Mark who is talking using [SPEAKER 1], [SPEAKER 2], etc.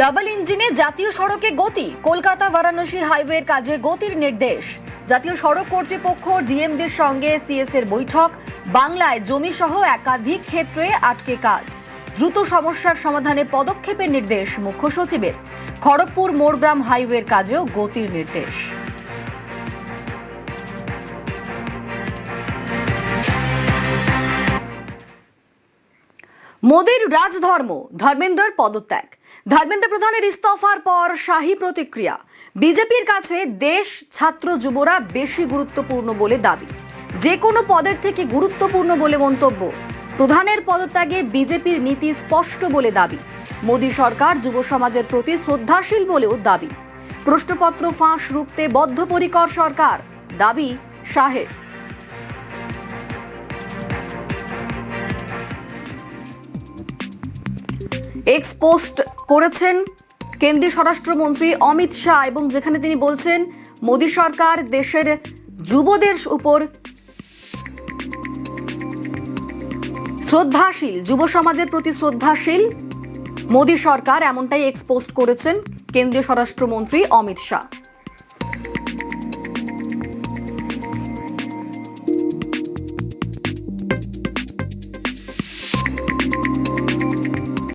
[SPEAKER 1] Double ইঞ্জিনে জাতীয় সড়কে গতি। কলকাতা বারাণসী হাইওয়ের কাজে গতির নির্দেশ। জাতীয় সড়ক কর্তৃপক্ষ ডিএমদের সঙ্গে সিএস এর বৈঠক। বাংলায় জমি সহ একাধিক ক্ষেত্রে আটকে কাজ। দ্রুত সমস্যার সমাধানে পদক্ষেপের নির্দেশ মুখ্য সচিবের। খড়গপুর মোড়গ্রাম হাইওয়ের কাজেও গতির নির্দেশ। মোদীর রাজধর্ম, ধর্মেন্দ্রর পদত্যাগ। ধর্মেন্দ্র প্রধানের ইস্তফার পর শাহী প্রতিক্রিয়া। বিজেপির কাছে দেশ, ছাত্র, যুবরা বেশি গুরুত্বপূর্ণ বলে দাবি। যে কোনো পদের থেকে গুরুত্বপূর্ণ বলে মন্তব্য। প্রধানের পদত্যাগে বিজেপির নীতি স্পষ্ট বলে দাবি। মোদী সরকার যুব সমাজের প্রতি শ্রদ্ধাশীল বলেও দাবি। প্রশ্নপত্র ফাঁস রুখতে বদ্ধপরিকর সরকার, দাবি শাহের। এক্স পোস্ট করেছেন কেন্দ্রীয় স্বরাষ্ট্রমন্ত্রী অমিত শাহ, এবং যেখানে তিনি বলছেন মোদী সরকার দেশের যুবদের উপর শ্রদ্ধাশীল, যুব সমাজের প্রতি শ্রদ্ধাশীল মোদী সরকার, এমনটাই এক্স পোস্ট করেছেন কেন্দ্রীয় স্বরাষ্ট্রমন্ত্রী অমিত শাহ।